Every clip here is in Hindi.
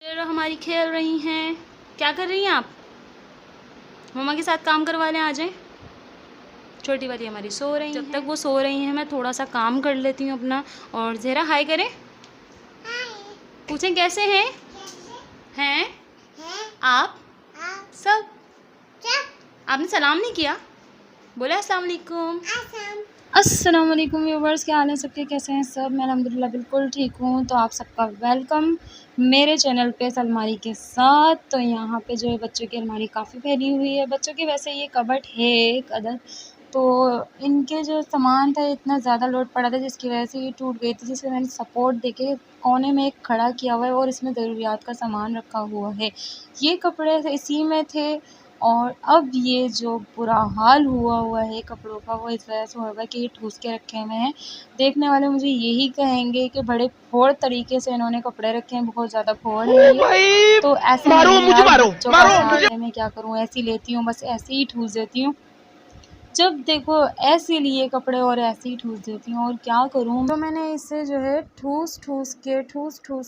हमारी खेल रही हैं। क्या कर रही हैं आप? मम्मा के साथ काम करवा लें, आ जाएं। छोटी वाली हमारी सो रही हैं। जब तक वो सो रही हैं मैं थोड़ा सा काम कर लेती हूँ अपना। और ज़हरा हाय करें। पूछें कैसे हैं? हैं आप सब? आपने सलाम नहीं किया? बोले अस्सलाम वालेकुम। अस्सलाम वालेकुम व्यूवर्स, क्या हाल है सबके, कैसे हैं सब? मैं अल्हम्दुलिल्लाह बिल्कुल ठीक हूँ। तो आप सबका वेलकम मेरे चैनल पे अलमारी के साथ। तो यहाँ पे जो है बच्चों की अलमारी काफ़ी फैली हुई है। बच्चों की वैसे ये कबर्ड है एक अदर, तो इनके जो सामान था इतना ज़्यादा लोड पड़ा था जिसकी वजह से ये टूट गई थी, जिससे मैंने सपोर्ट देके कोने में एक खड़ा किया हुआ है और इसमें ज़रूरियात का सामान रखा हुआ है। ये कपड़े इसी में थे और अब ये जो बुरा हाल हुआ है कपड़ों का वो इस वजह से होगा कि ये ठूस के रखे हुए हैं। देखने वाले मुझे यही कहेंगे कि बड़े फोड़ तरीके से इन्होंने कपड़े रखे हैं, बहुत ज़्यादा फोड़ है ये। तो ऐसे नहीं यार, बच्चों का साथ मैं क्या करूँ, ऐसी लेती हूँ, बस ऐसे ही ठूस देती हूँ। जब देखो ऐसे लिए कपड़े और ऐसे ही ठूस देती हूँ, और क्या करूँ। तो मैंने इसे जो है ठूस ठूस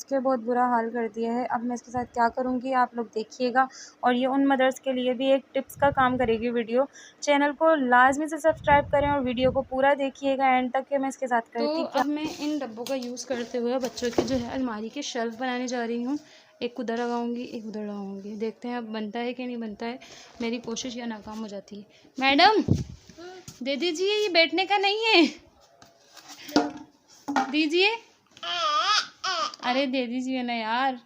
के बहुत बुरा हाल कर दिया है। अब मैं इसके साथ क्या करूँगी आप लोग देखिएगा, और ये उन मदर्स के लिए भी एक टिप्स का काम करेगी वीडियो। चैनल को लाजमी से सब्सक्राइब करें और वीडियो को पूरा देखिएगा एंड तक के मैं इसके साथ करती। तो अब मैं इन डब्बों का यूज़ करते हुए बच्चों की जो है अलमारी के शेल्फ बनाने जा रही हूँ। एक उधर लगाऊंगी, एक उधर लगाऊंगी, देखते हैं अब बनता है कि नहीं बनता है। मेरी कोशिश या नाकाम हो जाती है। मैडम दे दीजिए, ये बैठने का नहीं है, दीजिए। अरे दे दीजिए ना यार।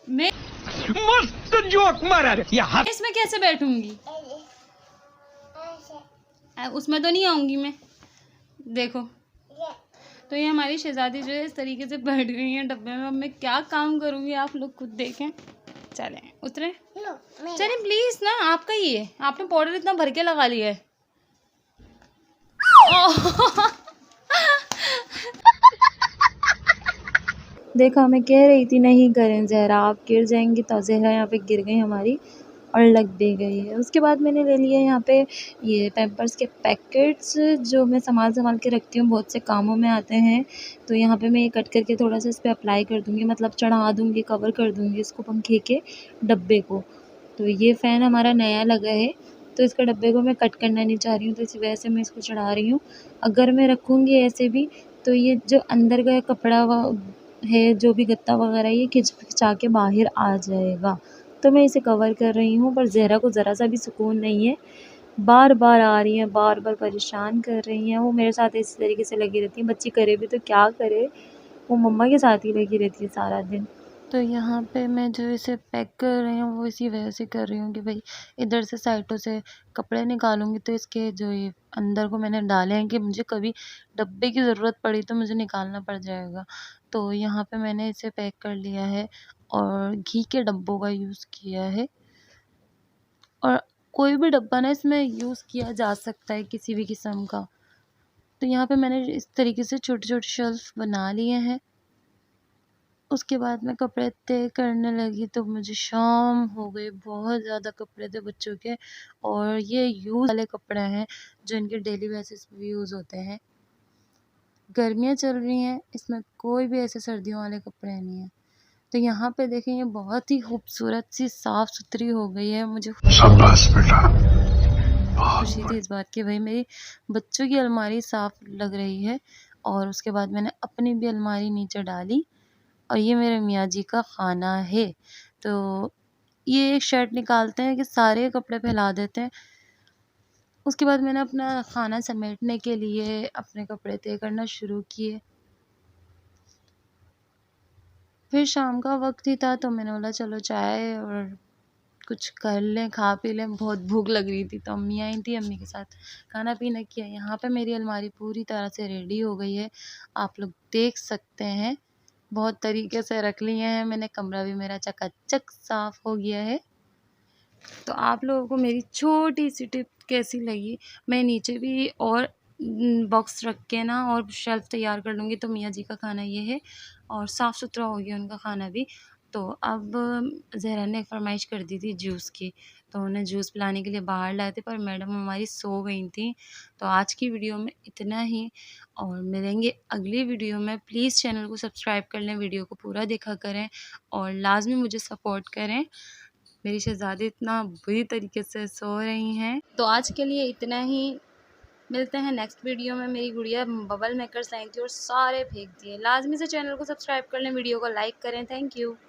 मैं मस्त जोक मारा रे। इसमें कैसे बैठूंगी? उसमें तो नहीं आऊंगी मैं। देखो, तो ये हमारी शहजादी जो है इस तरीके से बैठ गई है डब्बे में। अब मैं क्या काम करूंगी आप लोग खुद देखें। चलें उतरे, चलें प्लीज ना, आपका ही है, आपने पाउडर इतना भर के लगा लिया है। देखा, मैं कह रही थी नहीं करें ज़हरा, आप गिर जाएंगी। तो ज़हरा यहाँ पे गिर गई हमारी और लग भी गई है। उसके बाद मैंने ले लिया यहाँ पे ये पैम्पर्स के पैकेट्स, जो मैं संभाल के रखती हूँ, बहुत से कामों में आते हैं। तो यहाँ पे मैं ये कट करके थोड़ा सा इस पर अप्लाई कर दूँगी, मतलब चढ़ा दूँगी, कवर कर दूँगी इसको पंखे के डब्बे को। तो ये फ़ैन हमारा नया लगा है, तो इसके डब्बे को मैं कट करना नहीं चाह रही हूँ, तो इसी वजह से मैं इसको चढ़ा रही हूँ। अगर मैं रखूँगी ऐसे भी तो ये जो अंदर का कपड़ा है, जो भी गत्ता वगैरह, ये खिंचा के बाहर आ जाएगा। तो मैं इसे कवर कर रही हूँ, पर ज़हरा को ज़रा सा भी सुकून नहीं है। बार बार आ रही हैं, बार बार परेशान कर रही हैं। वो मेरे साथ इस तरीके से लगी रहती हैं। बच्ची करे भी तो क्या करे, वो मम्मा के साथ ही लगी रहती है सारा दिन। तो यहाँ पे मैं जो इसे पैक कर रही हूँ वो इसी वजह से कर रही हूँ कि भाई इधर से साइडों से कपड़े निकालूंगी तो इसके जो ये अंदर को मैंने डाले हैं कि मुझे कभी डब्बे की ज़रूरत पड़ी तो मुझे निकालना पड़ जाएगा। तो यहाँ पे मैंने इसे पैक कर लिया है और घी के डब्बों का यूज़ किया है। और कोई भी डब्बा ना इसमें यूज़ किया जा सकता है, किसी भी किस्म का। तो यहाँ पे मैंने इस तरीके से छोटे छोटे शेल्फ बना लिए हैं। उसके बाद मैं कपड़े तय करने लगी तो मुझे शाम हो गई। बहुत ज़्यादा कपड़े थे बच्चों के, और ये यूज़ वाले कपड़े हैं जो इनके डेली बेसिस पे यूज़ होते हैं। गर्मियाँ चल रही हैं, इसमें कोई भी ऐसे सर्दियों वाले कपड़े नहीं हैं। तो यहाँ पे देखें, ये बहुत ही खूबसूरत सी साफ़ सुथरी हो गई है। मुझे शाबाश बेटा, खुशी थी इस बात की भाई मेरी बच्चों की अलमारी साफ़ लग रही है। और उसके बाद मैंने अपनी भी अलमारी नीचे डाली, और ये मेरे मियाँ जी का खाना है। तो ये एक शर्ट निकालते हैं कि सारे कपड़े फैला देते हैं। उसके बाद मैंने अपना खाना समेटने के लिए अपने कपड़े तय करना शुरू किए। फिर शाम का वक्त ही था तो मैंने बोला चलो चाय और कुछ कर लें, खा पी लें। बहुत भूख लग रही थी तो अम्मी आई थी, अम्मी के साथ खाना पीना किया। यहाँ पे मेरी अलमारी पूरी तरह से रेडी हो गई है, आप लोग देख सकते हैं। बहुत तरीके से रख लिए हैं मैंने, कमरा भी मेरा चकाचक साफ़ हो गया है। तो आप लोगों को मेरी छोटी सी टिप कैसी लगी? मैं नीचे भी और बॉक्स रख के ना और शेल्फ़ तैयार कर लूँगी। तो मियाँ जी का खाना ये है और साफ़ सुथरा हो गया उनका खाना भी। तो अब ज़हरा ने फ़रमाइश कर दी थी जूस की, तो उन्हें जूस पिलाने के लिए बाहर लाए थे, पर मैडम हमारी सो गई थीं। तो आज की वीडियो में इतना ही, और मिलेंगे अगली वीडियो में। प्लीज़ चैनल को सब्सक्राइब कर लें, वीडियो को पूरा देखा करें और लाज़मी मुझे सपोर्ट करें। मेरी शहज़ादी इतना बुरी तरीके से सो रही हैं। तो आज के लिए इतना ही, मिलते हैं नेक्स्ट वीडियो में। मेरी गुड़िया बबल मेकर्स आई थी और सारे फेंक दिए। लाज़मी से चैनल को सब्सक्राइब कर लें, वीडियो को लाइक करें। Thank you.